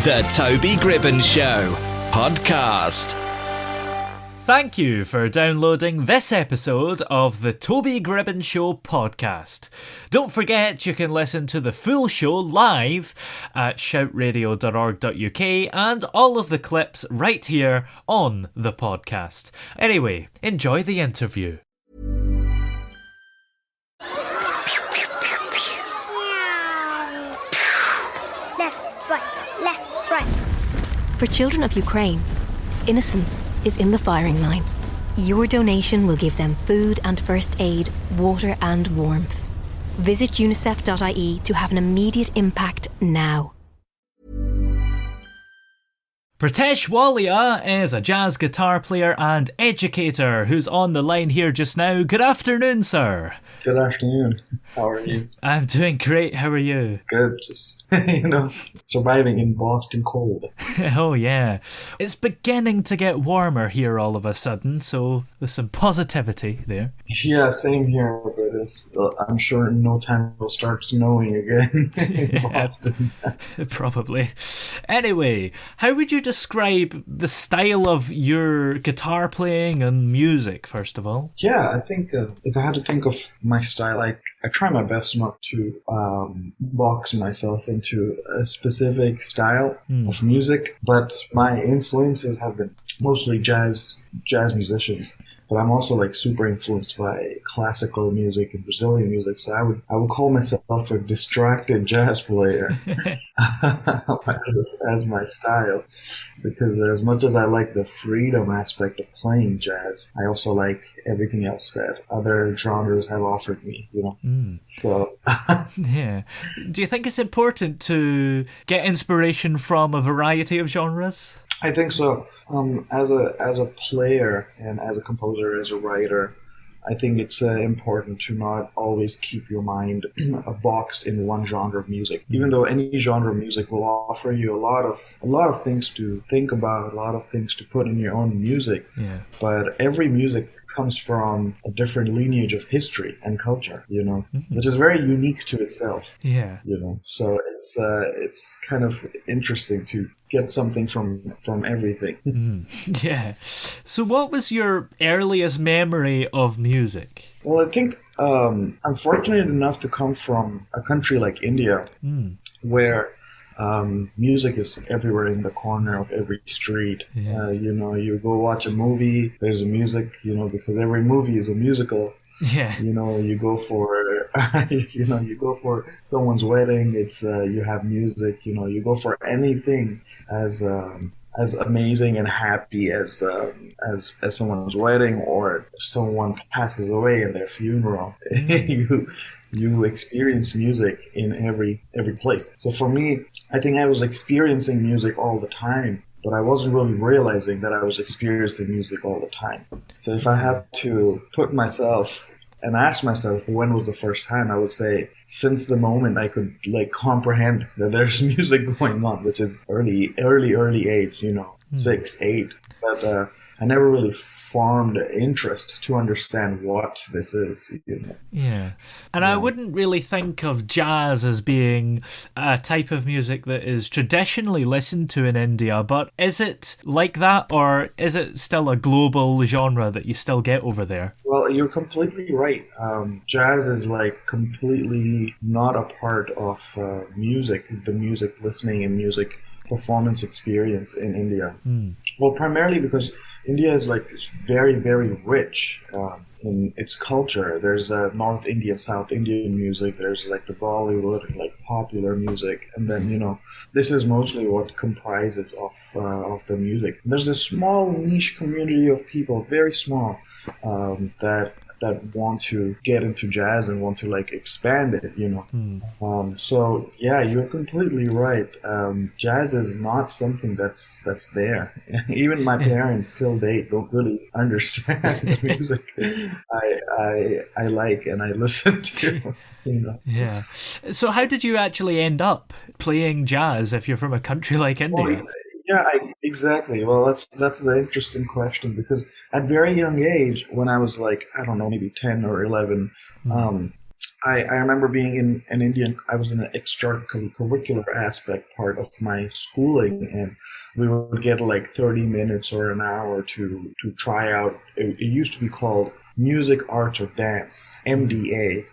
The Toby Gribben Show podcast. Thank you for downloading this episode of the Toby Gribben Show podcast. Don't forget you can listen to the full show live at shoutradio.org.uk and all of the clips right here on the podcast. Anyway, enjoy the interview. Left, right. For children of Ukraine, innocence is in the firing line. Your donation will give them food and first aid, water and warmth. Visit unicef.ie to have an immediate impact now. Pritesh Walia is a jazz guitar player and educator who's on the line here just now. Good afternoon, sir. Good afternoon. How are you? I'm doing great. How are you? Good. Just, surviving in Boston cold. Oh, yeah. It's beginning to get warmer here all of a sudden, so there's some positivity there. Yeah, same here, but it's, I'm sure in no time it'll start snowing again in Boston. Probably. Anyway, how would you describe the style of your guitar playing and music, first of all? Yeah, I think if I had to think of my style, I try my best not to box myself into a specific style of music, but my influences have been mostly jazz musicians. But I'm also like super influenced by classical music and Brazilian music, so I would call myself a distracted jazz player as my style, because as much as I like the freedom aspect of playing jazz, I also like everything else that other genres have offered me, So yeah, do you think it's important to get inspiration from a variety of genres? I think so. As a player and as a composer, as a writer, I think it's important to not always keep your mind boxed in one genre of music. Even though any genre of music will offer you a lot of things to think about, a lot of things to put in your own music. Yeah. But every music comes from a different lineage of history and culture, which is very unique to itself. Yeah. So it's kind of interesting to get something from everything. Yeah. So what was your earliest memory of music? Well, I think I'm fortunate enough to come from a country like India, where music is everywhere in the corner of every street. Yeah. You go watch a movie, there's a music, because every movie is a musical. Yeah. You go for you go for someone's wedding, it's you have music, you go for anything as amazing and happy as someone's wedding, or if someone passes away in their funeral. You experience music in every place. So for me, I think I was experiencing music all the time, but I wasn't really realizing that I was experiencing music all the time. So if I had to put myself and ask myself when was the first time, I would say since the moment I could comprehend that there's music going on, which is early age, 6, 8. But I never really formed interest to understand what this is. Yeah. And I wouldn't really think of jazz as being a type of music that is traditionally listened to in India, but is it like that, or is it still a global genre that you still get over there? Well, you're completely right. Jazz is completely not a part of the music listening and music performance experience in India. Well, primarily because India is very, very rich in its culture. There's North Indian, South Indian music. There's the Bollywood and popular music, and then this is mostly what comprises of the music. And there's a small niche community of people, very small, that want to get into jazz and want to expand it, So yeah, you're completely right. Jazz is not something that's there. Even my parents till date don't really understand the music I like and I listen to. Yeah. So how did you actually end up playing jazz if you're from a country like India? Yeah, exactly. Well, that's the interesting question, because at very young age, when I was maybe 10 or 11, I remember being in an Indian, I was in an extracurricular aspect part of my schooling, and we would get like 30 minutes or an hour to try out. It used to be called music, art, or dance, MDA,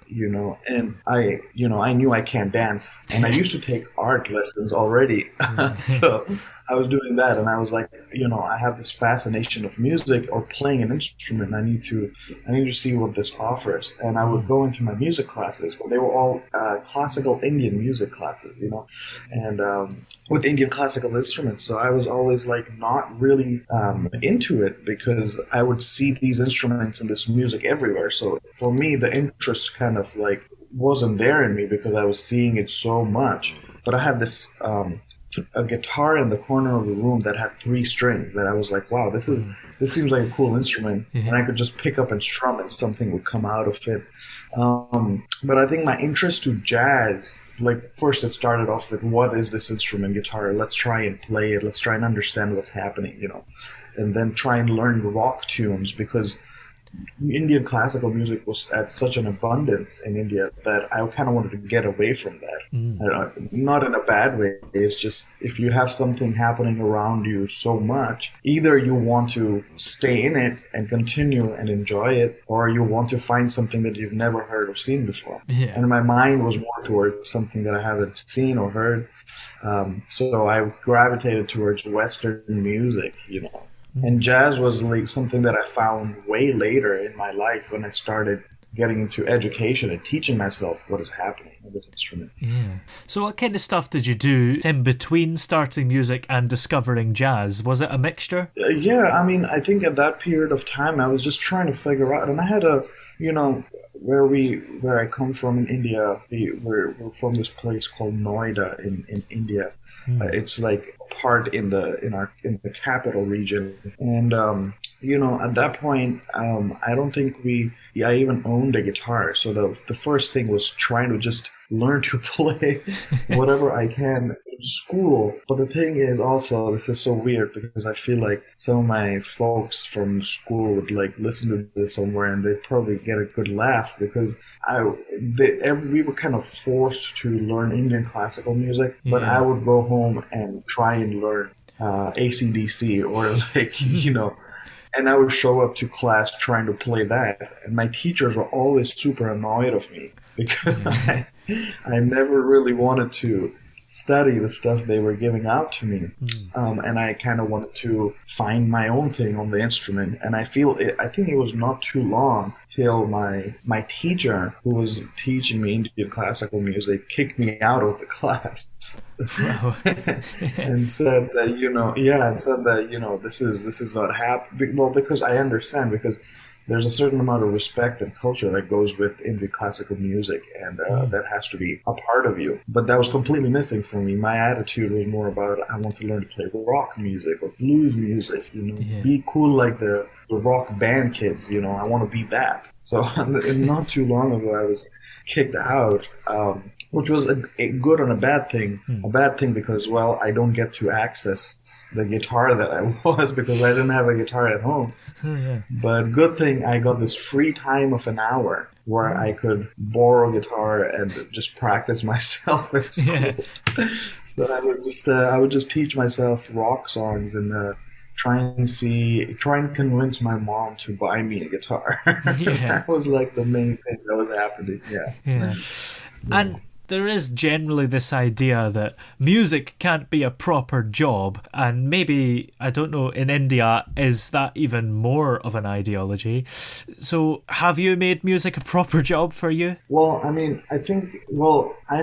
and I knew I can't dance, and I used to take art lessons already. So I was doing that, and I was like, I have this fascination of music or playing an instrument. I need to see what this offers. And I would go into my music classes, but they were all classical Indian music classes, and with Indian classical instruments. So I was always like not really into it, because I would see these instruments and this music everywhere. So for me, the interest kind of like wasn't there in me, because I was seeing it so much. But I had this a guitar in the corner of the room that had 3 strings that I was like, wow, this seems like a cool instrument, and I could just pick up and strum and something would come out of it. But I think my interest to jazz, like first it started off with, what is this instrument, guitar? Let's try and play it. Let's try and understand what's happening, and then try and learn rock tunes, because Indian classical music was at such an abundance in India that I kind of wanted to get away from that. Not in a bad way. It's just, if you have something happening around you so much, either you want to stay in it and continue and enjoy it, or you want to find something that you've never heard or seen before. And my mind was more towards something that I haven't seen or heard. So I gravitated towards Western music, And jazz was like something that I found way later in my life, when I started getting into education and teaching myself what is happening with this instrument. Yeah. So what kind of stuff did you do in between starting music and discovering jazz? Was it a mixture? I think at that period of time, I was just trying to figure out, and I had where I come from in India, we're from this place called Noida in India. It's like part in the capital region, and at that point, I don't think I even owned a guitar. So the first thing was trying to just learn to play whatever I can in school. But the thing is also, this is so weird, because I feel like some of my folks from school would like listen to this somewhere, and they'd probably get a good laugh, because we were kind of forced to learn Indian classical music, but I would go home and try and learn AC/DC or like, and I would show up to class trying to play that. And my teachers were always super annoyed of me, because I never really wanted to study the stuff they were giving out to me. And I kind of wanted to find my own thing on the instrument. And I think it was not too long till my teacher, who was teaching me Indian classical music, kicked me out of the class. Wow. And said that, this is not happening. Well, because I understand, because there's a certain amount of respect and culture that goes with Indian classical music, and that has to be a part of you. But that was completely missing for me. My attitude was more about, I want to learn to play rock music or blues music, be cool like the rock band kids, I want to be that. So not too long ago, I was kicked out, which was a good and a bad thing. A bad thing because, well, I don't get to access the guitar that I was, because I didn't have a guitar at home. But good thing, I got this free time of an hour where I could borrow a guitar and just practice myself at school. So I would just teach myself rock songs and try and convince my mom to buy me a guitar. That was like the main thing that was happening. And there is generally this idea that music can't be a proper job, and maybe, I don't know, in India, is that even more of an ideology? So have you made music a proper job for you? Well, I'm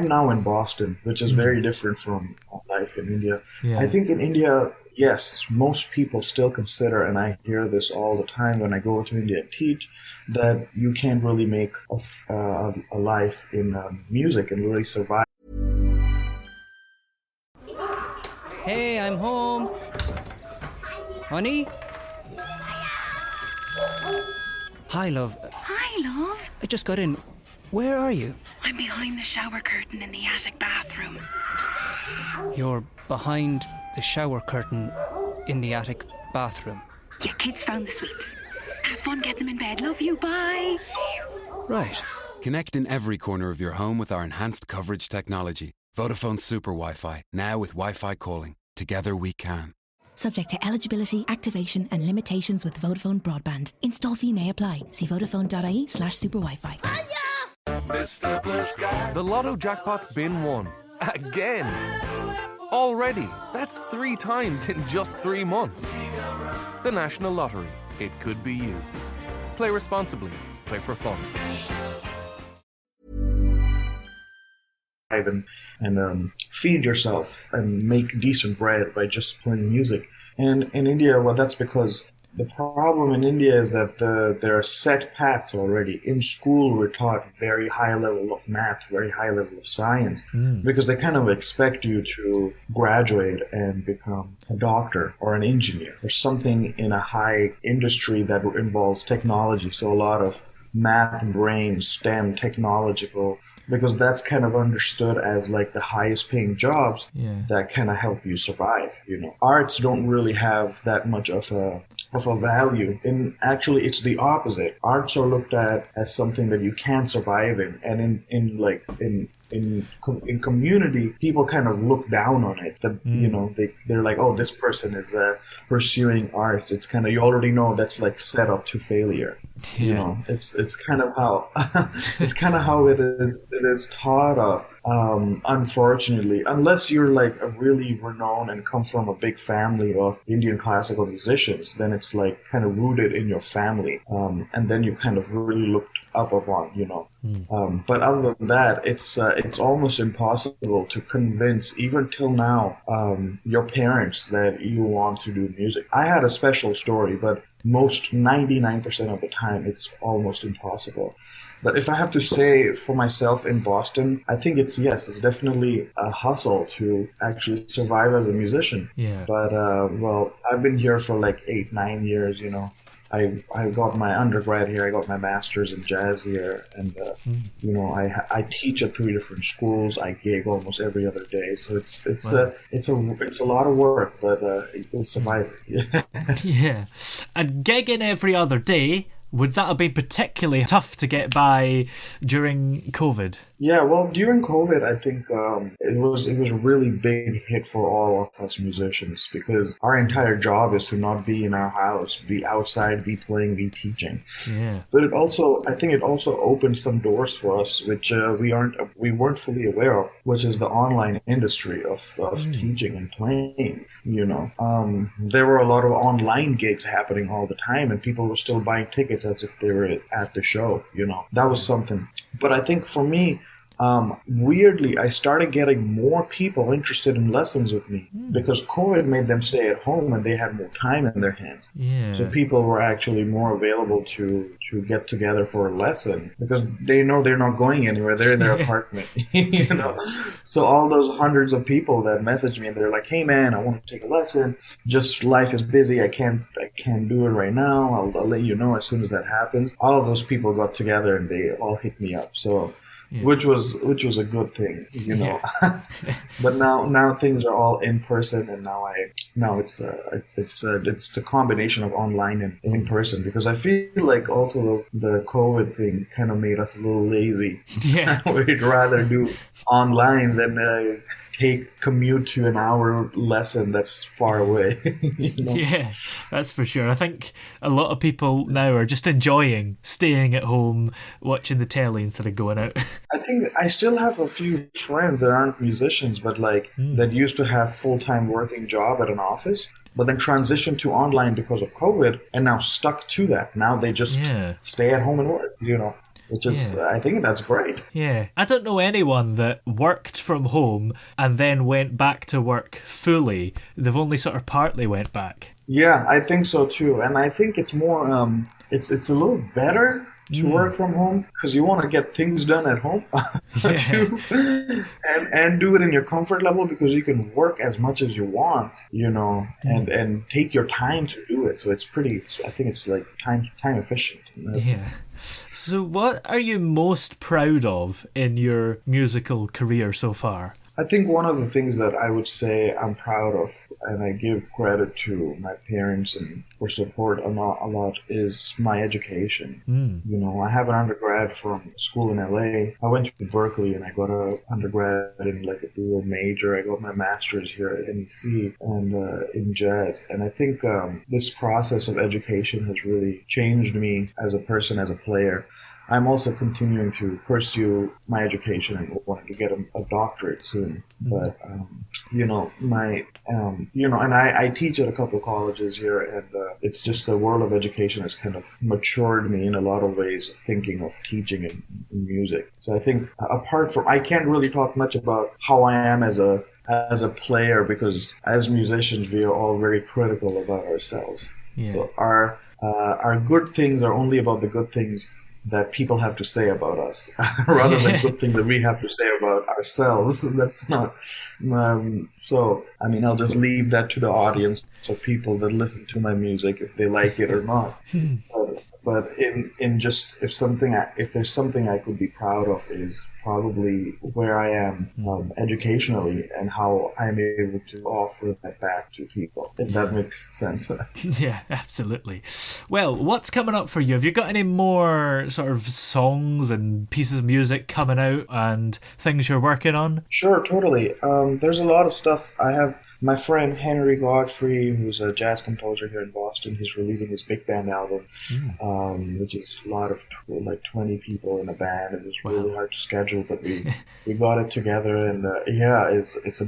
now in Boston, which is very different from life in India. I think in India, yes, most people still consider, and I hear this all the time when I go to India and teach, that you can't really make a life in music and really survive. Hey, I'm home. Honey? Hi, love. Hi, love. I just got in. Where are you? I'm behind the shower curtain in the attic bathroom. You're behind the shower curtain in the attic bathroom. Yeah, kids found the sweets. Have fun getting them in bed. Love you, bye. Right. Connect in every corner of your home with our enhanced coverage technology. Vodafone Super Wi-Fi, now with Wi-Fi calling. Together we can. Subject to eligibility, activation and limitations with Vodafone Broadband. Install fee may apply. See vodafone.ie/super Wi-Fi. The Lotto jackpot's been won. Again. Already. That's 3 times in just 3 months. The National Lottery. It could be you. Play responsibly. Play for fun. And feed yourself and make decent bread by just playing music. And in India, well, that's because the problem in India is that there are set paths already. In school, we're taught very high level of math, very high level of science, because they kind of expect you to graduate and become a doctor or an engineer or something in a high industry that involves technology. So a lot of math, brain, STEM, technological, because that's kind of understood as like the highest paying jobs that kind of help you survive, you know. Arts don't really have that much of a value. And actually it's the opposite. Arts are looked at as something that you can survive in, and in community, people kind of look down on it. That you know, they're like, oh, this person is pursuing arts. It's kind of, you already know that's like set up to failure. You know, it's kind of how it's kind of how it is taught of. Unfortunately, unless you're like a really renowned and come from a big family of Indian classical musicians, then it's like kind of rooted in your family, and then you kind of really looked up upon, you know. But other than that, it's almost impossible to convince, even till now, your parents that you want to do music. I had a special story, but 99% of the time, it's almost impossible. But if I have to say for myself in Boston, I think it's definitely a hustle to actually survive as a musician. Yeah. But, well, I've been here for like 8-9 years, you know. I got my undergrad here, I got my master's in jazz here, and, you know, I teach at 3 different schools, I gig almost every other day, so it's a lot of work, but you'll survive it. Yeah. And gigging every other day, would that have been particularly tough to get by during COVID? Yeah, well, during COVID, I think it was a really big hit for all of us musicians, because our entire job is to not be in our house, be outside, be playing, be teaching. Yeah. But I think it also opened some doors for us, which we weren't fully aware of, which is the online industry of teaching and playing. You know, there were a lot of online gigs happening all the time, and people were still buying tickets as if they were at the show. You know, that was something. But I think for me, weirdly, I started getting more people interested in lessons with me because COVID made them stay at home and they had more time in their hands. Yeah. So people were actually more available to get together for a lesson because they know they're not going anywhere. They're in their apartment, you know. So all those hundreds of people that message me and they're like, "Hey man, I want to take a lesson. Just life is busy. I can't do it right now. I'll let you know as soon as that happens." All of those people got together and they all hit me up. So. Yeah. Which was a good thing, you know. Yeah. But now things are all in person, and now it's a combination of online and in person, because I feel like also the COVID thing kind of made us a little lazy. Yeah. We'd rather do online than commute to an hour lesson that's far away. You know? Yeah, that's for sure. I think a lot of people now are just enjoying staying at home, watching the telly instead of going out. I think I still have a few friends that aren't musicians, but that used to have full-time working job at an office, but then transitioned to online because of COVID and now stuck to that. Now they just stay at home and work, you know. Which is, I think that's great. Yeah. I don't know anyone that worked from home and then went back to work fully. They've only sort of partly went back. Yeah, I think so too. And I think it's more, it's a little better to work from home because you want to get things done at home too, and do it in your comfort level, because you can work as much as you want, you know, and take your time to do it. So I think it's like time efficient. Yeah. So what are you most proud of in your musical career so far? I think one of the things that I would say I'm proud of, and I give credit to my parents and for support a lot, is my education. You know, I have an undergrad from school in LA. I went to Berklee and I got an undergrad in like a dual major. I got my master's here at NEC and in jazz. And I think this process of education has really changed me as a person, as a player. I'm also continuing to pursue my education and wanting to get a doctorate soon. But, and I teach at a couple of colleges here, and it's just the world of education has kind of matured me in a lot of ways of thinking of teaching in music. So I think I can't really talk much about how I am as a player, because as musicians, we are all very critical about ourselves. Yeah. So our good things are only about the good things that people have to say about us, rather than good things that we have to say about ourselves. That's not. So, I mean, I'll just leave that to the audience, so people that listen to my music, if they like it or not. But if there's something I could be proud of, is probably where I am educationally and how I'm able to offer that back to people, if that makes sense. Yeah, absolutely. Well, what's coming up for you? Have you got any more sort of songs and pieces of music coming out and things you're working on? Sure, totally. There's a lot of stuff. I have my friend Henry Godfrey, who's a jazz composer here in Boston. He's releasing his big band album, which is a lot of 20 people in a band. It was really hard to schedule, but we got it together, and it's a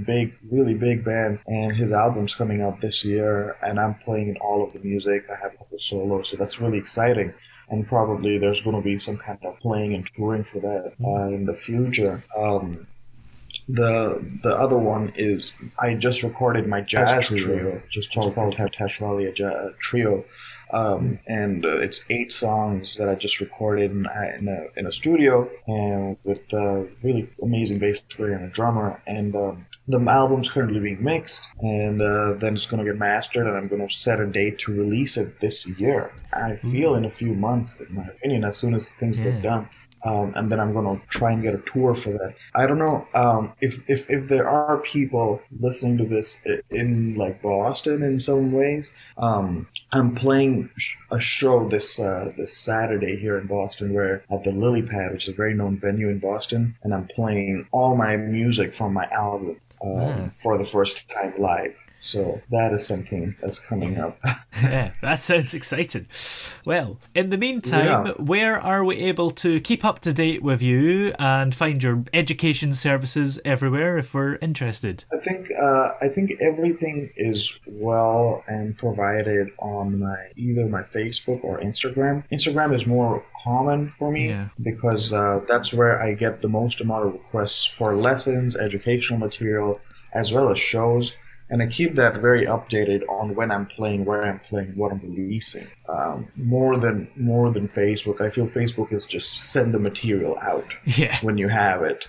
really big band. And his album's coming out this year, and I'm playing all of the music. I have a couple solos, so that's really exciting. And probably there's going to be some kind of playing and touring for that in the future. The other one is I just recorded my jazz trio, just called Pritesh Walia trio, and it's 8 songs that I just recorded in a studio, and with a really amazing bass player and a drummer, and the album's currently being mixed, and then it's going to get mastered, and I'm going to set a date to release it this year. I feel in a few months, in my opinion, as soon as things get done. And then I'm going to try and get a tour for that. I don't know if there are people listening to this in like Boston in some ways. I'm playing a show this Saturday here in Boston, where at the Lily Pad, which is a very known venue in Boston, and I'm playing all my music from my album for the first time live. So that is something that's coming up. Yeah, that sounds exciting. Well, in the meantime, where are we able to keep up to date with you and find your education services everywhere if we're interested? I think everything is well and provided on either my Facebook or Instagram. Instagram is more common for me because that's where I get the most amount of requests for lessons, educational material, as well as shows. And I keep that very updated on when I'm playing, where I'm playing, what I'm releasing. More than Facebook. I feel Facebook is just send the material out when you have it.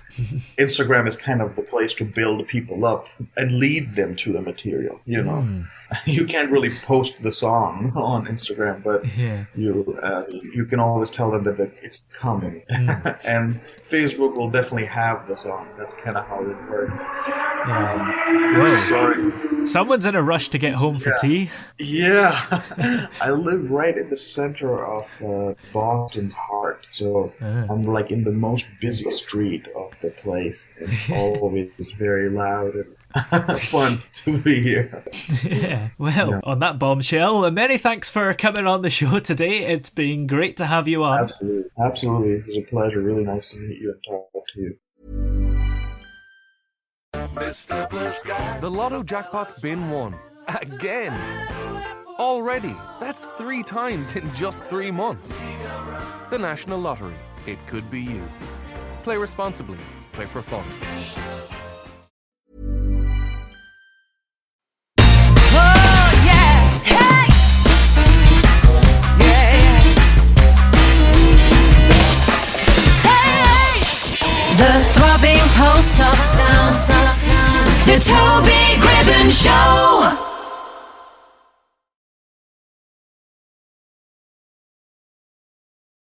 Instagram is kind of the place to build people up and lead them to the material. You know, you can't really post the song on Instagram, but you can always tell them that it's coming. And Facebook will definitely have the song. That's kind of how it works. Sorry. Someone's in a rush to get home for tea. Yeah. I live right in the center of Boston's heart. So I'm like in the most busy street of the place. It's always very loud and fun to be here. On that bombshell, many thanks for coming on the show today. It's been great to have you on. Absolutely. It was a pleasure. Really nice to meet you and talk to you. Mr. Blue Sky. The Lotto jackpot's been won. Again. Already. That's 3 times in just 3 months. The National Lottery. It could be you. Play responsibly. Play for fun.